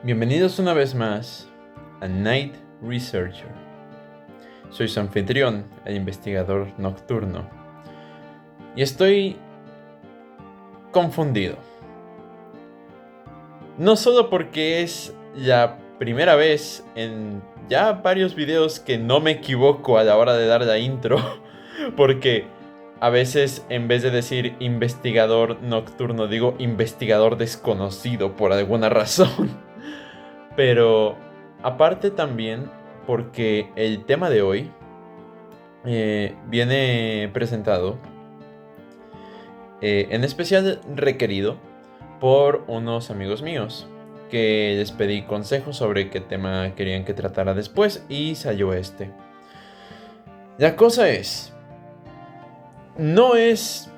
Bienvenidos una vez más a Night Researcher. Soy su anfitrión, el investigador nocturno. Y estoy confundido. No solo porque es la primera vez en ya varios videos que no me equivoco a la hora de dar la intro, porque a veces en vez de decir investigador nocturno digo investigador desconocido por alguna razón. Pero aparte también porque el tema de hoy viene presentado, en especial requerido por unos amigos míos que les pedí consejos sobre qué tema querían que tratara después y salió este. La cosa es, no es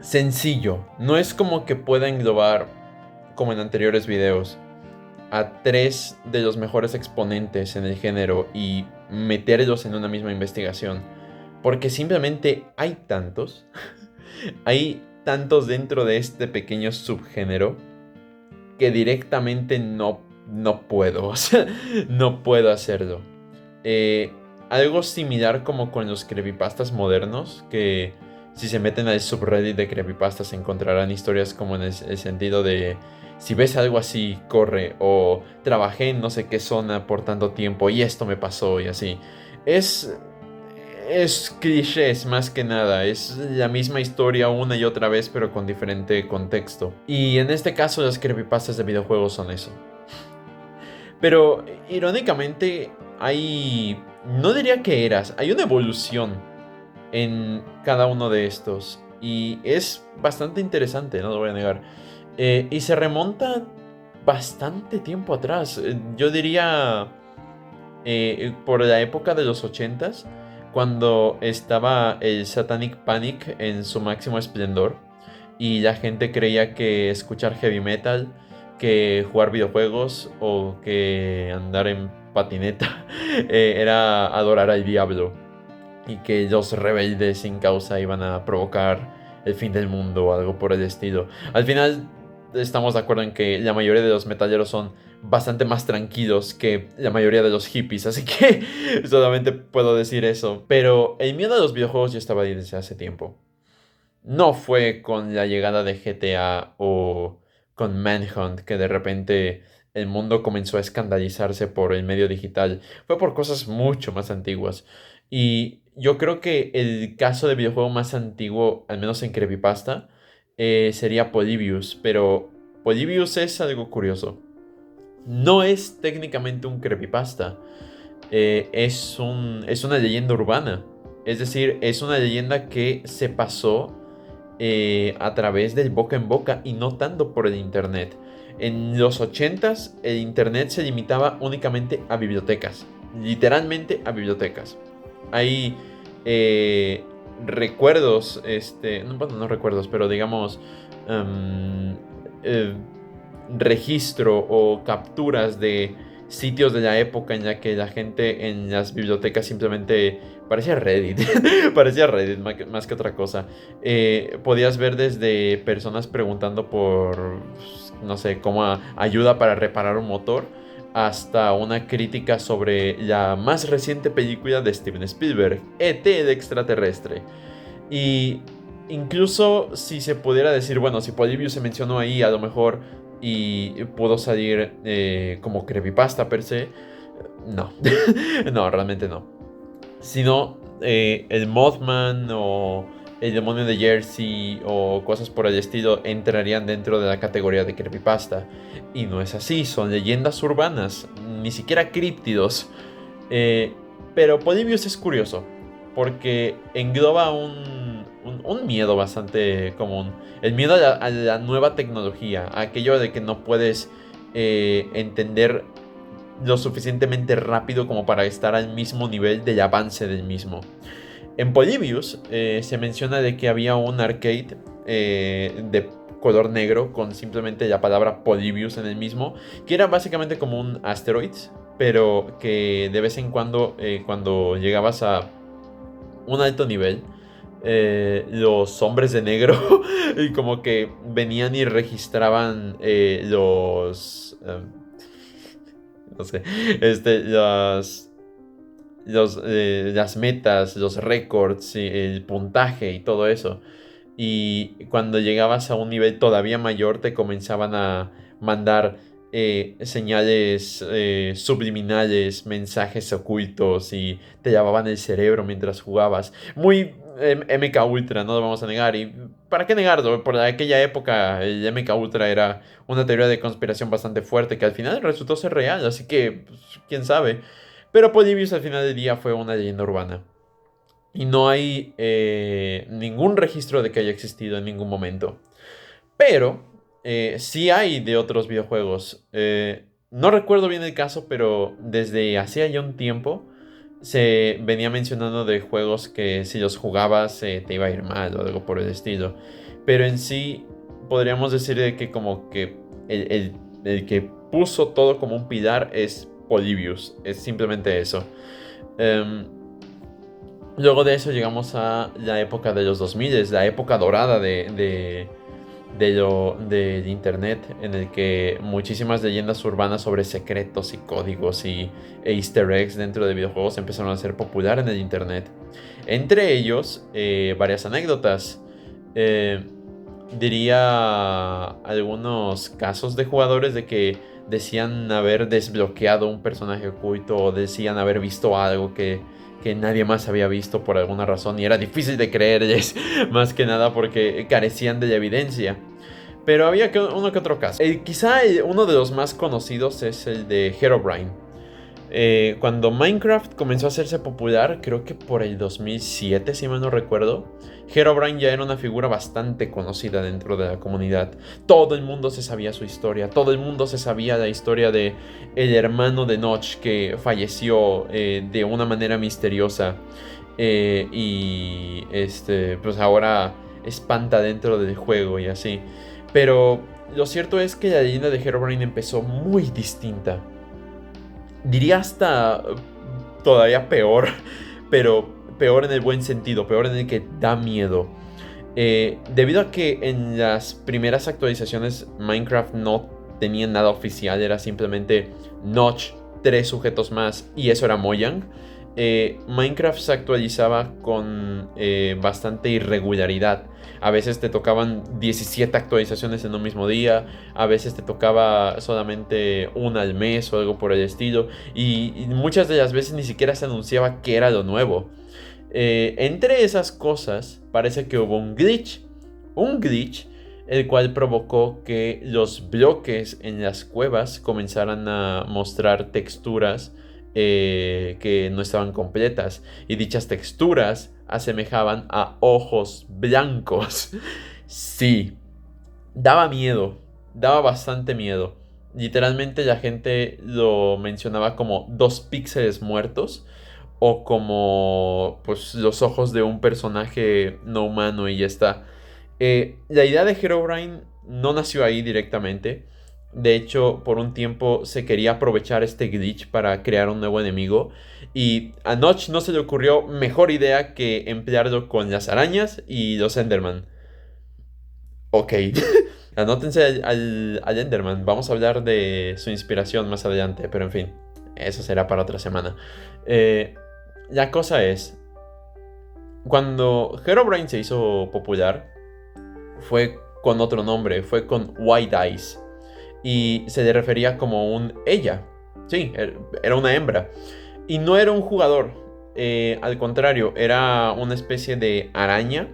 sencillo, no es como que pueda englobar, como en anteriores videos, a tres de los mejores exponentes en el género y meterlos en una misma investigación. Porque simplemente hay tantos. Hay tantos dentro de este pequeño subgénero que directamente no puedo. O sea, no puedo hacerlo. Algo similar como con los creepypastas modernos, que si se meten al subreddit de creepypastas encontrarán historias como en el sentido de si ves algo así, corre, o trabajé en no sé qué zona por tanto tiempo y esto me pasó y así. Es, es clichés más que nada, es la misma historia una y otra vez pero con diferente contexto. Y en este caso las creepypastas de videojuegos son eso. Pero irónicamente no diría que hay una evolución en cada uno de estos. Y es bastante interesante, no lo voy a negar. Y se remonta bastante tiempo atrás. Yo diría por la época de los 80s, cuando estaba el Satanic Panic en su máximo esplendor. Y la gente creía que escuchar heavy metal, que jugar videojuegos o que andar en patineta era adorar al diablo. Y que los rebeldes sin causa iban a provocar el fin del mundo o algo por el estilo. Al final estamos de acuerdo en que la mayoría de los metaleros son bastante más tranquilos que la mayoría de los hippies, así que solamente puedo decir eso. Pero el miedo a los videojuegos ya estaba ahí desde hace tiempo. No fue con la llegada de GTA o con Manhunt que de repente el mundo comenzó a escandalizarse por el medio digital. Fue por cosas mucho más antiguas. Y yo creo que el caso de videojuego más antiguo, al menos en creepypasta, sería Polybius. Pero Polybius es algo curioso. No es técnicamente un creepypasta. Es una leyenda urbana. Es decir, es una leyenda que se pasó a través del boca en boca y no tanto por el internet. En los 80s el internet se limitaba únicamente a bibliotecas, literalmente a bibliotecas. Hay recuerdos, bueno, no recuerdos, pero digamos um, eh, registro o capturas de sitios de la época en la que la gente en las bibliotecas simplemente parecía Reddit, parecía Reddit más que otra cosa. Podías ver desde personas preguntando por, no sé, cómo ayuda para reparar un motor, hasta una crítica sobre la más reciente película de Steven Spielberg, E.T. el extraterrestre. Y incluso si se pudiera decir, bueno, si Polybius se mencionó ahí, a lo mejor y pudo salir como creepypasta per se, no, no, realmente no. Sino el Mothman o el demonio de Jersey o cosas por el estilo entrarían dentro de la categoría de creepypasta. Y no es así, son leyendas urbanas, ni siquiera críptidos. Pero Polybius es curioso, porque engloba un miedo bastante común. El miedo a la nueva tecnología, a aquello de que no puedes entender lo suficientemente rápido como para estar al mismo nivel del avance del mismo. En Polybius se menciona de que había un arcade de color negro con simplemente la palabra Polybius en el mismo, que era básicamente como un Asteroids, pero que de vez en cuando llegabas a un alto nivel, los hombres de negro y como que venían y registraban no sé, las metas, los récords, el puntaje y todo eso. Y cuando llegabas a un nivel todavía mayor te comenzaban a mandar señales subliminales, mensajes ocultos y te lavaban el cerebro mientras jugabas. Muy MK Ultra, no lo vamos a negar. ¿Y para qué negarlo? Por aquella época el MK Ultra era una teoría de conspiración bastante fuerte que al final resultó ser real, así que pues, quién sabe. Pero Polybius al final del día fue una leyenda urbana. Y no hay ningún registro de que haya existido en ningún momento. Pero sí hay de otros videojuegos. No recuerdo bien el caso, pero desde hacía ya un tiempo se venía mencionando de juegos que si los jugabas te iba a ir mal o algo por el estilo. Pero en sí podríamos decir de que como que el que puso todo como un pilar es Polybius. Es simplemente eso. Em, Luego de eso llegamos a la época de los 2000, es la época dorada del internet, en el que muchísimas leyendas urbanas sobre secretos y códigos e easter eggs dentro de videojuegos empezaron a ser popular en el internet. Entre ellos, varias anécdotas. Eh, Diría algunos casos de jugadores de que decían haber desbloqueado un personaje oculto o decían haber visto algo que nadie más había visto por alguna razón y era difícil de creerles, más que nada porque carecían de la evidencia. Pero había uno que otro caso. Quizá uno de los más conocidos es el de Herobrine. Cuando Minecraft comenzó a hacerse popular, creo que por el 2007, si mal no recuerdo, Herobrine ya era una figura bastante conocida dentro de la comunidad. Todo el mundo se sabía su historia, todo el mundo se sabía la historia de el hermano de Notch que falleció de una manera misteriosa y pues ahora espanta dentro del juego y así. Pero lo cierto es que la leyenda de Herobrine empezó muy distinta. Diría hasta todavía peor, pero peor en el buen sentido, peor en el que da miedo. Debido a que en las primeras actualizaciones Minecraft no tenía nada oficial, era simplemente Notch, 3 sujetos más y eso era Mojang. Minecraft se actualizaba con bastante irregularidad. A veces te tocaban 17 actualizaciones en un mismo día, a veces te tocaba solamente una al mes o algo por el estilo, y muchas de las veces ni siquiera se anunciaba que era lo nuevo. Entre esas cosas, parece que hubo un glitch, el cual provocó que los bloques en las cuevas comenzaran a mostrar texturas que no estaban completas, y dichas texturas asemejaban a ojos blancos. Sí, daba miedo, daba bastante miedo. Literalmente la gente lo mencionaba como 2 píxeles muertos o como pues los ojos de un personaje no humano y ya está. La idea de Herobrine no nació ahí directamente. De hecho, por un tiempo se quería aprovechar este glitch para crear un nuevo enemigo. Y a Notch no se le ocurrió mejor idea que emplearlo con las arañas y los Enderman. Ok, anótense al Enderman. Vamos a hablar de su inspiración más adelante, pero en fin, eso será para otra semana. La cosa es, cuando Herobrine se hizo popular, fue con otro nombre, fue con White Eyes. Y se le refería como un ella. Sí, era una hembra. Y no era un jugador. Al contrario, era una especie de araña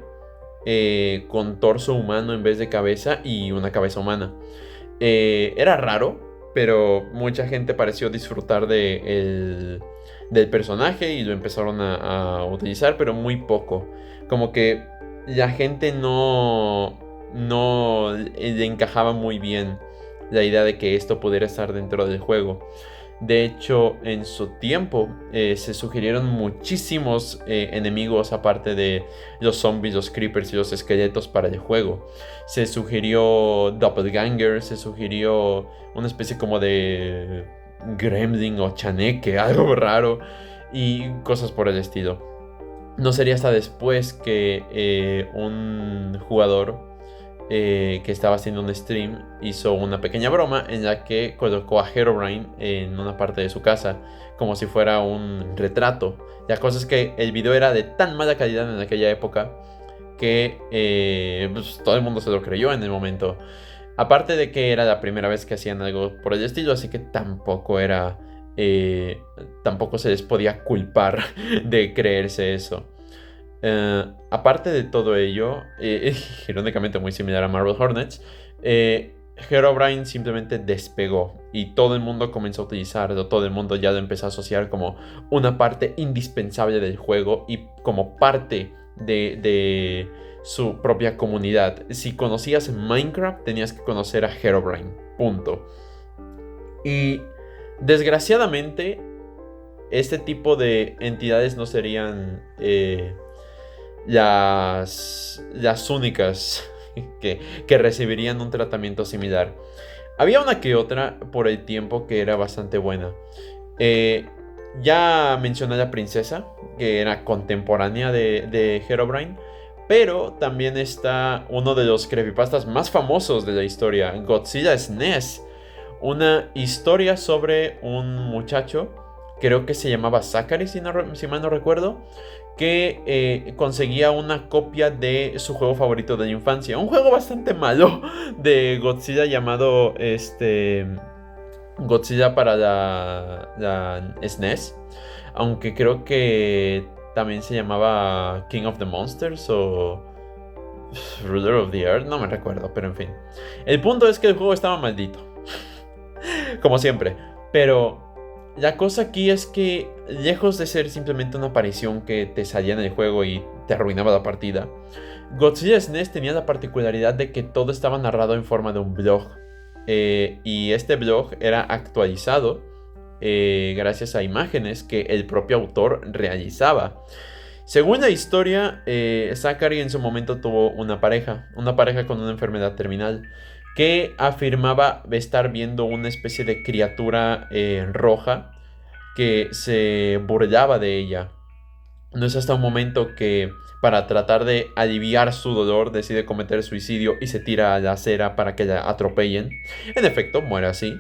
con torso humano en vez de cabeza y una cabeza humana. Era raro, pero mucha gente pareció disfrutar del personaje y lo empezaron a utilizar, pero muy poco. Como que la gente no le encajaba muy bien la idea de que esto pudiera estar dentro del juego. De hecho, en su tiempo se sugirieron muchísimos enemigos aparte de los zombies, los creepers y los esqueletos para el juego. Se sugirió Doppelganger, se sugirió una especie como de gremlin o chaneque, algo raro y cosas por el estilo. No sería hasta después que un jugador que estaba haciendo un stream, hizo una pequeña broma en la que colocó a Herobrine en una parte de su casa, como si fuera un retrato. La cosa es que el video era de tan mala calidad en aquella época que pues, todo el mundo se lo creyó en el momento. Aparte de que era la primera vez que hacían algo por el estilo, así que tampoco era... tampoco se les podía culpar de creerse eso. Aparte de todo ello, irónicamente muy similar a Marble Hornets, Herobrine simplemente despegó y todo el mundo comenzó a utilizarlo, todo el mundo ya lo empezó a asociar como una parte indispensable del juego y como parte de su propia comunidad. Si conocías Minecraft, tenías que conocer a Herobrine, punto. Y desgraciadamente, este tipo de entidades no serían las únicas que recibirían un tratamiento similar. Había una que otra por el tiempo que era bastante buena. Ya mencioné a la princesa, que era contemporánea de Herobrine. Pero también está uno de los creepypastas más famosos de la historia, Godzilla SNES. Una historia sobre un muchacho, creo que se llamaba Zachary, si mal no recuerdo, que conseguía una copia de su juego favorito de la infancia. Un juego bastante malo de Godzilla llamado Godzilla para la SNES. Aunque creo que también se llamaba King of the Monsters o Ruler of the Earth, no me recuerdo, pero en fin. El punto es que el juego estaba maldito. Como siempre. Pero la cosa aquí es que, lejos de ser simplemente una aparición que te salía en el juego y te arruinaba la partida, Godzilla SNES tenía la particularidad de que todo estaba narrado en forma de un blog. Y este blog era actualizado gracias a imágenes que el propio autor realizaba. Según la historia, Zachary en su momento tuvo una pareja con una enfermedad terminal, que afirmaba estar viendo una especie de criatura roja que se burlaba de ella. No es hasta un momento que, para tratar de aliviar su dolor, decide cometer suicidio y se tira a la acera para que la atropellen. En efecto, muere así.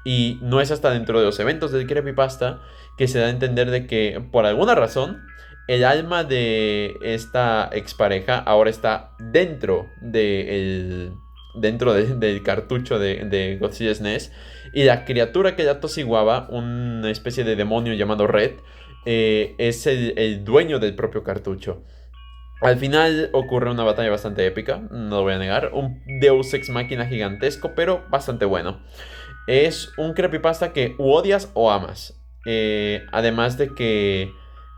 Y no es hasta dentro de los eventos del creepypasta que se da a entender de que, por alguna razón, el alma de esta expareja ahora está del cartucho de Godzilla SNES. Y la criatura que la atosiguaba, una especie de demonio llamado Red, es el dueño del propio cartucho. Al final ocurre una batalla bastante épica, no lo voy a negar. Un Deus Ex Machina gigantesco, pero bastante bueno. Es un creepypasta que u odias o amas. Además de que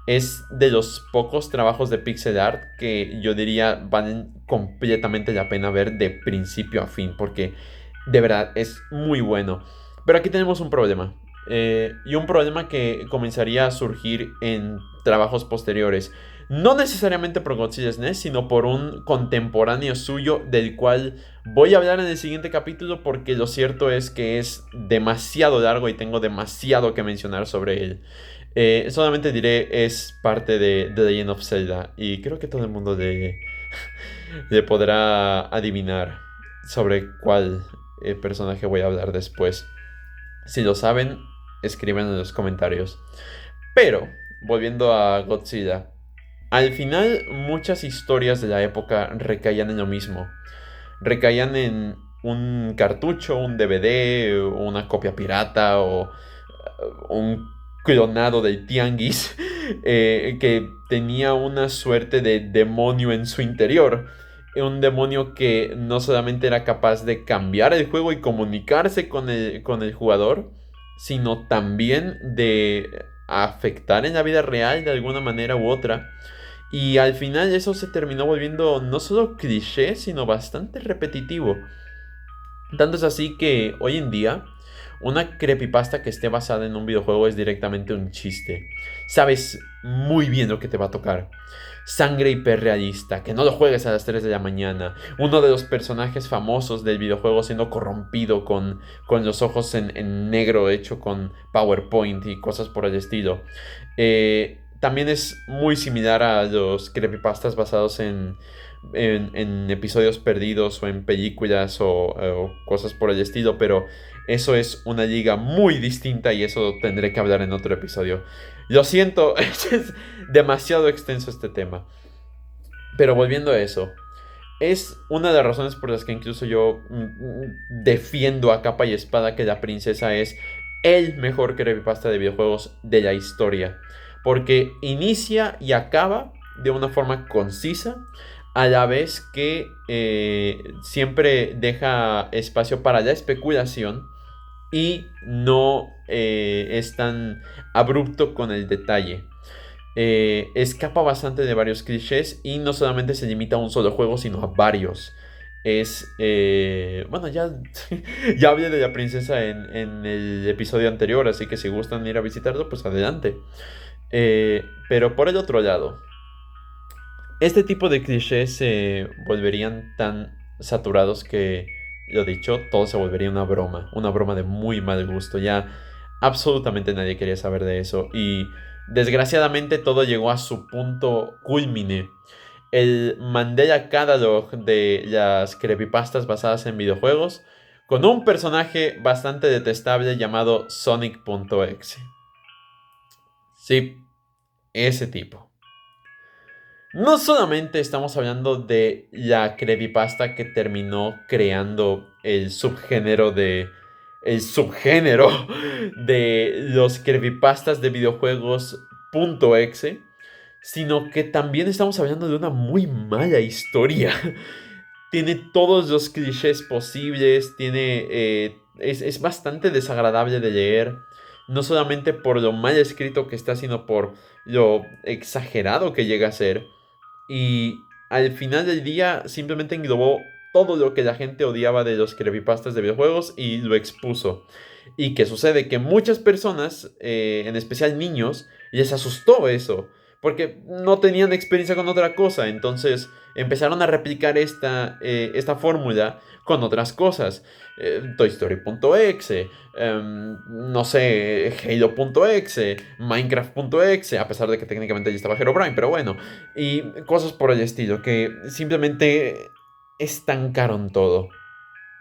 es de los pocos trabajos de pixel art que yo diría valen completamente la pena ver de principio a fin, porque de verdad es muy bueno. Pero aquí tenemos un problema. Y un problema que comenzaría a surgir en trabajos posteriores. No necesariamente por Godzilla SNES, sino por un contemporáneo suyo del cual voy a hablar en el siguiente capítulo, porque lo cierto es que es demasiado largo y tengo demasiado que mencionar sobre él. Solamente diré, es parte de The Legend of Zelda y creo que todo el mundo le podrá adivinar sobre cuál personaje voy a hablar después. Si lo saben, escriben en los comentarios. Pero, volviendo a Godzilla, al final muchas historias de la época recaían en lo mismo. Recaían en un cartucho, un DVD, una copia pirata o un clonado del tianguis que tenía una suerte de demonio en su interior. Un demonio que no solamente era capaz de cambiar el juego y comunicarse con el jugador, sino también de afectar en la vida real de alguna manera u otra. Y al final eso se terminó volviendo no solo cliché, sino bastante repetitivo. Tanto es así que hoy en día una creepypasta que esté basada en un videojuego es directamente un chiste. Sabes muy bien lo que te va a tocar. Sangre hiperrealista, que no lo juegues a las 3 de la mañana. Uno de los personajes famosos del videojuego siendo corrompido con los ojos en negro hecho con PowerPoint y cosas por el estilo. También es muy similar a los creepypastas basados en en episodios perdidos o en películas o cosas por el estilo, pero eso es una liga muy distinta y eso tendré que hablar en otro episodio. Lo siento, es demasiado extenso este tema. Pero volviendo a eso, es una de las razones por las que incluso yo defiendo a capa y espada que La Princesa es el mejor creepypasta de videojuegos de la historia. Porque inicia y acaba de una forma concisa, a la vez que siempre deja espacio para la especulación y no es tan abrupto con el detalle. Escapa bastante de varios clichés y no solamente se limita a un solo juego, sino a varios. Bueno, ya, ya hablé de La Princesa en el episodio anterior, así que si gustan ir a visitarlo, pues adelante. Pero por el otro lado, este tipo de clichés se volverían tan saturados que, lo dicho, todo se volvería una broma de muy mal gusto. Ya absolutamente nadie quería saber de eso y desgraciadamente todo llegó a su punto culmine. El Mandela Catalog de las creepypastas basadas en videojuegos con un personaje bastante detestable llamado Sonic.exe. Sí, ese tipo. No solamente estamos hablando de la creepypasta que terminó creando el subgénero de los creepypastas de videojuegos .exe, sino que también estamos hablando de una muy mala historia. Tiene todos los clichés posibles, es bastante desagradable de leer, no solamente por lo mal escrito que está, sino por lo exagerado que llega a ser. Y al final del día simplemente englobó todo lo que la gente odiaba de los creepypastas de videojuegos y lo expuso. ¿Y qué sucede? Que muchas personas, en especial niños, les asustó eso. Porque no tenían experiencia con otra cosa. Entonces empezaron a replicar esta fórmula con otras cosas. Toy Story.exe, no sé, Halo.exe, Minecraft.exe, a pesar de que técnicamente ya estaba Herobrine, pero bueno, y cosas por el estilo, que simplemente estancaron todo.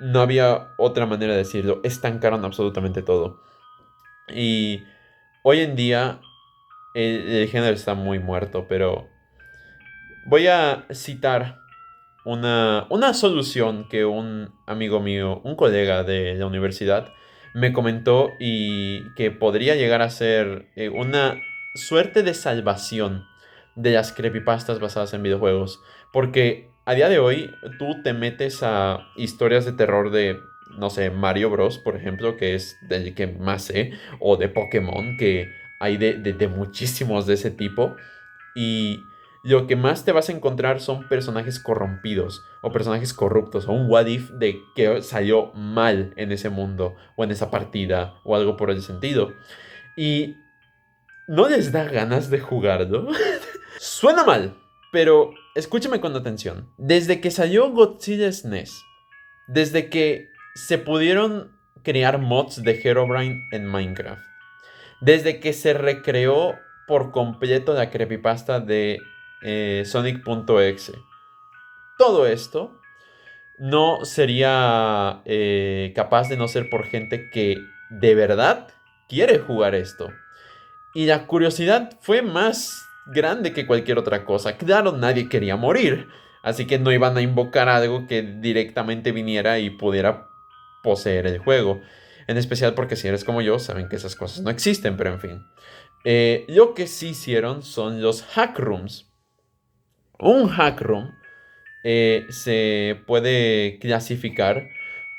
No había otra manera de decirlo, estancaron absolutamente todo. Y hoy en día el género está muy muerto, pero voy a citar una solución que un amigo mío, un colega de la universidad, me comentó y que podría llegar a ser una suerte de salvación de las creepypastas basadas en videojuegos. Porque a día de hoy tú te metes a historias de terror de, no sé, Mario Bros, por ejemplo, que es del que más sé, o de Pokémon, que hay de muchísimos de ese tipo. Y lo que más te vas a encontrar son personajes corrompidos o personajes corruptos o un what if de que salió mal en ese mundo o en esa partida o algo por el sentido. Y no les da ganas de jugarlo. Suena mal, pero escúchame con atención. Desde que salió Godzilla SNES, desde que se pudieron crear mods de Herobrine en Minecraft, desde que se recreó por completo la creepypasta de Sonic.exe. Todo esto no sería capaz de no ser por gente que de verdad quiere jugar esto. Y la curiosidad fue más grande que cualquier otra cosa. Claro, nadie quería morir. Así que no iban a invocar algo que directamente viniera y pudiera poseer el juego. En especial porque si eres como yo, saben que esas cosas no existen, pero en fin. Lo que sí hicieron son los hack rooms. Un hack room se puede clasificar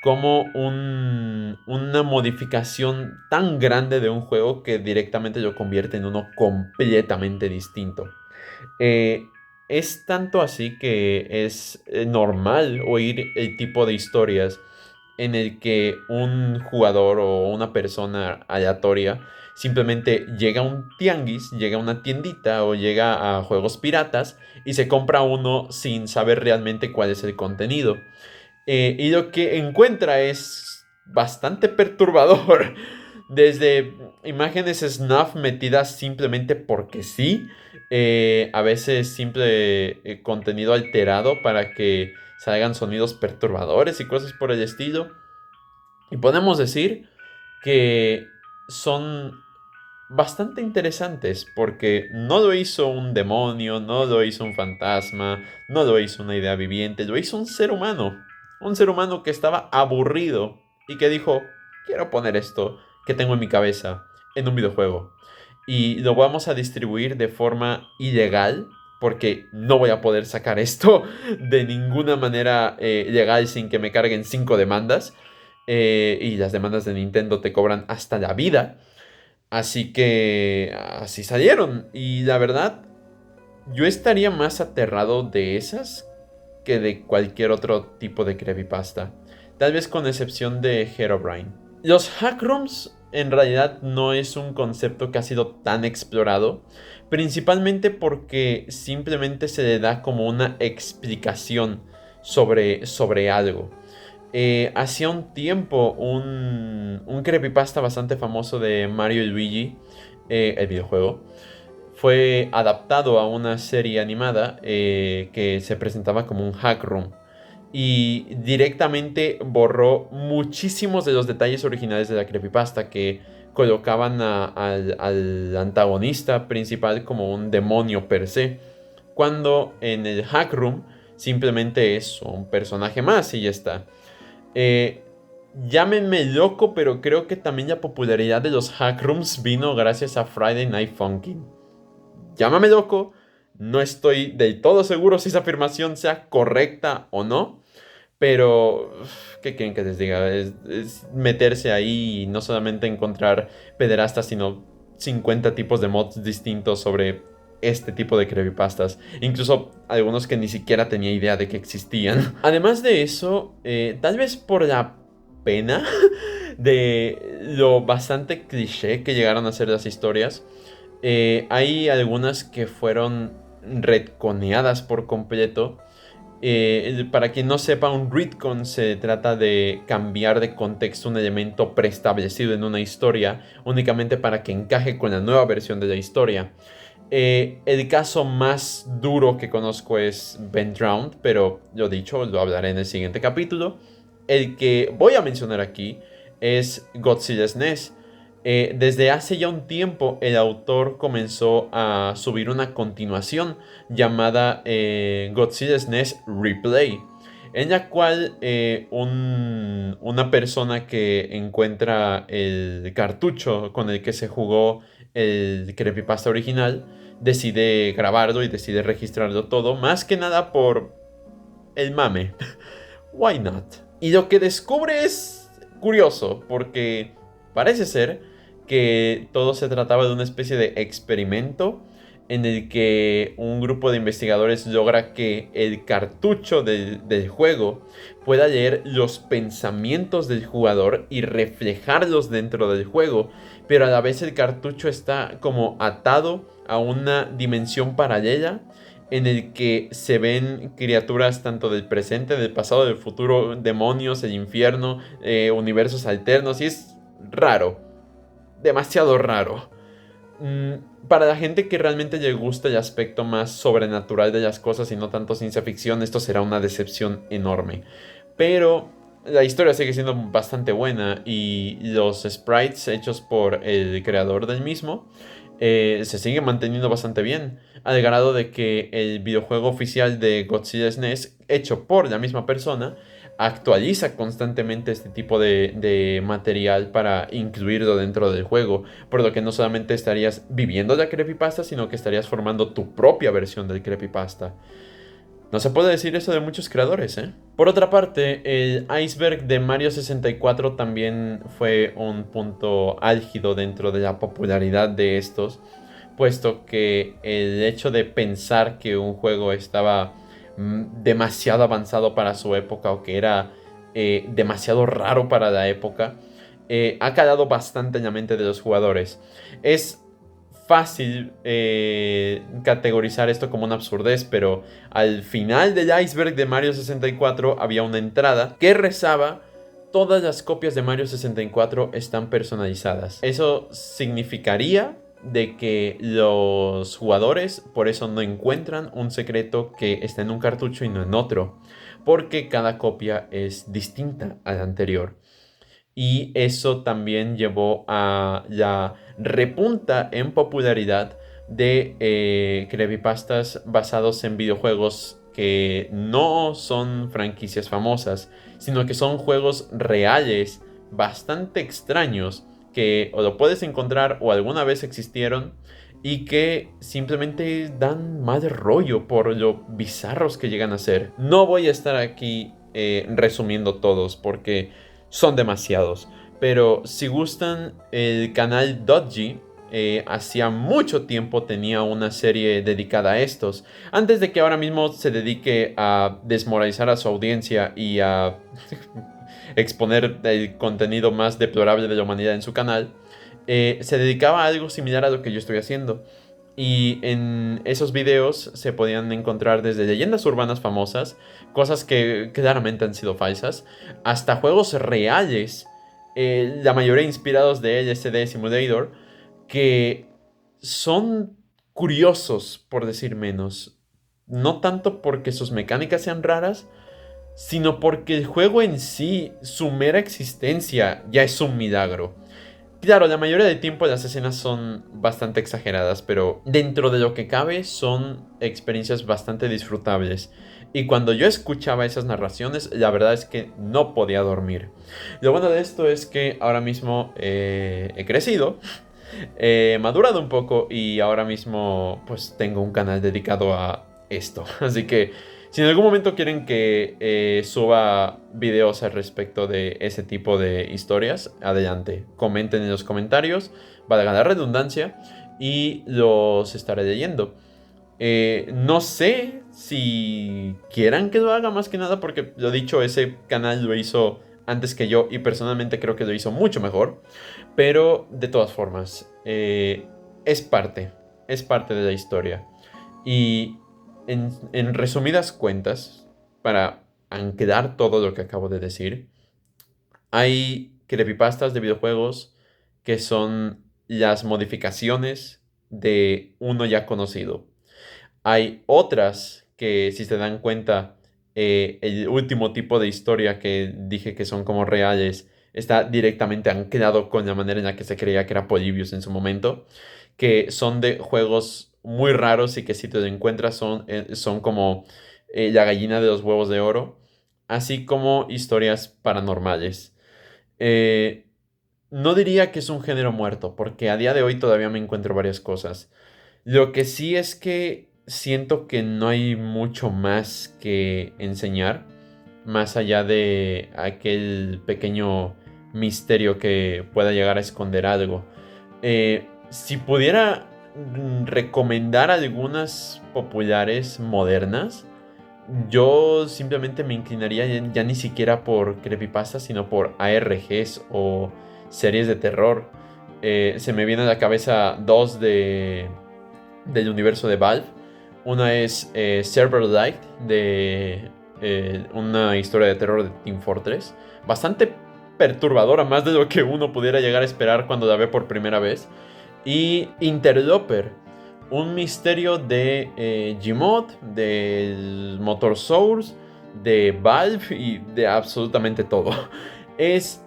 como una modificación tan grande de un juego que directamente lo convierte en uno completamente distinto. Eh, es tanto así que es normal oír el tipo de historias en el que un jugador o una persona aleatoria simplemente llega a un tianguis, llega a una tiendita o llega a juegos piratas y se compra uno sin saber realmente cuál es el contenido. Y lo que encuentra es bastante perturbador. Desde imágenes snuff metidas simplemente porque sí, a veces simple contenido alterado para que salgan sonidos perturbadores y cosas por el estilo. Y podemos decir que son bastante interesantes porque no lo hizo un demonio, no lo hizo un fantasma, no lo hizo una idea viviente, lo hizo un ser humano. Un ser humano que estaba aburrido y que dijo, quiero poner esto que tengo en mi cabeza en un videojuego. Y lo vamos a distribuir de forma ilegal porque no voy a poder sacar esto de ninguna manera legal sin que me carguen 5 demandas. Y las demandas de Nintendo te cobran hasta la vida. Así que así salieron. Y la verdad, yo estaría más aterrado de esas que de cualquier otro tipo de creepypasta. Tal vez con excepción de Herobrine. Los hackrooms en realidad no es un concepto que ha sido tan explorado. Principalmente porque simplemente se le da como una explicación sobre algo. Hacía un tiempo un creepypasta bastante famoso de Mario y Luigi, el videojuego, fue adaptado a una serie animada que se presentaba como un hack room. Y directamente borró muchísimos de los detalles originales de la creepypasta que colocaban al antagonista principal como un demonio per se. Cuando en el hack room simplemente es un personaje más y ya está. Eh, Llámenme loco, pero creo que también la popularidad de los hackrooms vino gracias a Friday Night Funkin'. Llámame loco, no estoy del todo seguro si esa afirmación sea correcta o no, pero ¿qué quieren que les diga? Es meterse ahí y no solamente encontrar pederastas, sino 50 tipos de mods distintos sobre este tipo de creepypastas. Incluso algunos que ni siquiera tenía idea de que existían. Además de eso, tal vez por la pena de lo bastante cliché que llegaron a ser las historias, hay algunas que fueron retconeadas por completo. Para quien no sepa, un retcon se trata de cambiar de contexto un elemento preestablecido en una historia únicamente para que encaje con la nueva versión de la historia. El caso más duro que conozco es Ben Drowned, pero lo dicho, lo hablaré en el siguiente capítulo. El que voy a mencionar aquí es Godzilla's Nest. Desde hace ya un tiempo el autor comenzó a subir una continuación llamada Godzilla's Nest Replay, en la cual una persona que encuentra el cartucho con el que se jugó el creepypasta original decide grabarlo y decide registrarlo todo, más que nada por el mame. Why not? Y lo que descubre es curioso, porque parece ser que todo se trataba de una especie de experimento en el que un grupo de investigadores logra que el cartucho del juego pueda leer los pensamientos del jugador y reflejarlos dentro del juego, pero a la vez el cartucho está como atado a una dimensión paralela en el que se ven criaturas tanto del presente, del pasado, del futuro, demonios, el infierno, universos alternos, y es raro, demasiado raro. Para la gente que realmente le gusta el aspecto más sobrenatural de las cosas y no tanto ciencia ficción, esto será una decepción enorme. Pero la historia sigue siendo bastante buena y los sprites hechos por el creador del mismo se siguen manteniendo bastante bien, al grado de que el videojuego oficial de Godzilla SNES, hecho por la misma persona, actualiza constantemente este tipo de material para incluirlo dentro del juego, por lo que no solamente estarías viviendo la creepypasta, sino que estarías formando tu propia versión del creepypasta. No se puede decir eso de muchos creadores, ¿eh? Por otra parte, el iceberg de Mario 64 también fue un punto álgido dentro de la popularidad de estos, puesto que el hecho de pensar que un juego estaba demasiado avanzado para su época o que era demasiado raro para la época, ha calado bastante en la mente de los jugadores. Es fácil categorizar esto como una absurdez, pero al final del iceberg de Mario 64 había una entrada que rezaba: todas las copias de Mario 64 están personalizadas. Eso significaría de que los jugadores por eso no encuentran un secreto que está en un cartucho y no en otro, porque cada copia es distinta a la anterior. Y eso también llevó a la repunta en popularidad de creepypastas basados en videojuegos que no son franquicias famosas, sino que son juegos reales bastante extraños que o lo puedes encontrar o alguna vez existieron y que simplemente dan mal rollo por lo bizarros que llegan a ser. No voy a estar aquí resumiendo todos porque son demasiados. Pero si gustan, el canal Dodgy hacía mucho tiempo tenía una serie dedicada a estos. Antes de que ahora mismo se dedique a desmoralizar a su audiencia y a exponer el contenido más deplorable de la humanidad en su canal, se dedicaba a algo similar a lo que yo estoy haciendo. Y en esos videos se podían encontrar desde leyendas urbanas famosas, cosas que claramente han sido falsas, hasta juegos reales, la mayoría inspirados de LSD Simulator, que son curiosos, por decir menos. No tanto porque sus mecánicas sean raras, sino porque el juego en sí, su mera existencia, ya es un milagro. Claro, la mayoría del tiempo las escenas son bastante exageradas, pero dentro de lo que cabe son experiencias bastante disfrutables. Y cuando yo escuchaba esas narraciones, la verdad es que no podía dormir. Lo bueno de esto es que ahora mismo he crecido, he madurado un poco y ahora mismo pues tengo un canal dedicado a esto. Así que si en algún momento quieren que suba videos al respecto de ese tipo de historias, adelante. Comenten en los comentarios, valga la redundancia, y los estaré leyendo. No sé si quieran que lo haga más que nada porque, lo dicho, ese canal lo hizo antes que yo y personalmente creo que lo hizo mucho mejor. Pero de todas formas, es es parte de la historia. Y en resumidas cuentas, para anclar todo lo que acabo de decir, hay creepypastas de videojuegos que son las modificaciones de uno ya conocido. Hay otras que, si se dan cuenta, el último tipo de historia que dije que son como reales está directamente anclado con la manera en la que se creía que era Polybius en su momento, que son de juegos muy raros y que si te lo encuentras son como la gallina de los huevos de oro, así como historias paranormales. Eh, no diría que es un género muerto, porque a día de hoy todavía me encuentro varias cosas. Lo que sí es que siento que no hay mucho más que enseñar, más allá de aquel pequeño misterio que pueda llegar a esconder algo. Si pudiera recomendar algunas populares modernas, yo simplemente me inclinaría ya ni siquiera por creepypastas, sino por ARGs o series de terror. Se me viene a la cabeza dos del universo de Valve. Una es Server Light, de una historia de terror de Team Fortress. Bastante perturbadora, más de lo que uno pudiera llegar a esperar cuando la ve por primera vez. Y Interloper, un misterio de Gmod, del Motor Source, de Valve y de absolutamente todo. Es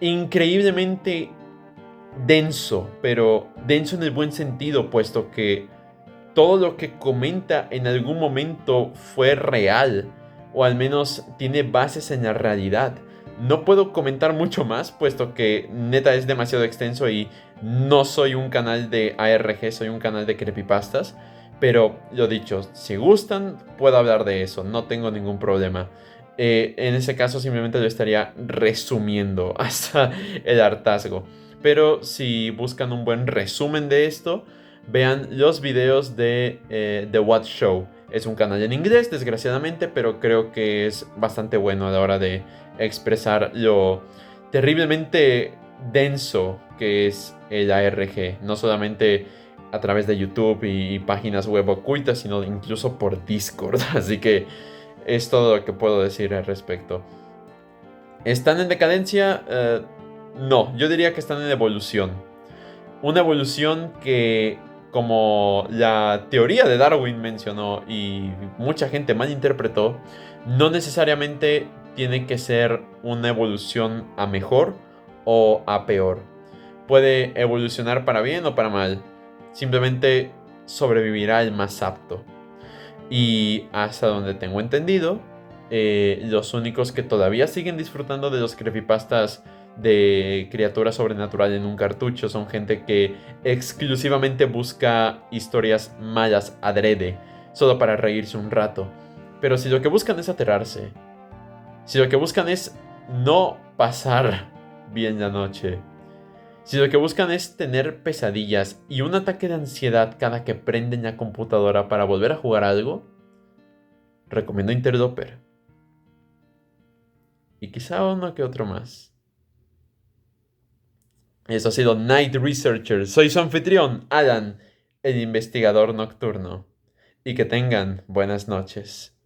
increíblemente denso, pero denso en el buen sentido, puesto que todo lo que comenta en algún momento fue real, o al menos tiene bases en la realidad. No puedo comentar mucho más, puesto que neta es demasiado extenso y no soy un canal de ARG, soy un canal de creepypastas. Pero lo dicho, si gustan, puedo hablar de eso, no tengo ningún problema. En ese caso simplemente lo estaría resumiendo hasta el hartazgo. Pero si buscan un buen resumen de esto, vean los videos de The What Show. Es un canal en inglés, desgraciadamente, pero creo que es bastante bueno a la hora de expresar lo terriblemente denso que es el ARG. No solamente a través de YouTube y páginas web ocultas, sino incluso por Discord. Así que es todo lo que puedo decir al respecto. ¿Están en decadencia? No, yo diría que están en evolución. Una evolución que, como la teoría de Darwin mencionó y mucha gente malinterpretó, no necesariamente tiene que ser una evolución a mejor o a peor. Puede evolucionar para bien o para mal. Simplemente sobrevivirá el más apto. Y hasta donde tengo entendido, los únicos que todavía siguen disfrutando de los creepypastas de criaturas sobrenaturales en un cartucho son gente que exclusivamente busca historias malas adrede, solo para reírse un rato. Pero si lo que buscan es aterrarse, si lo que buscan es no pasar bien la noche, si lo que buscan es tener pesadillas y un ataque de ansiedad cada que prenden la computadora para volver a jugar algo, recomiendo Interloper. Y quizá uno que otro más. Eso ha sido Night Researcher. Soy su anfitrión, Alan, el investigador nocturno. Y que tengan buenas noches.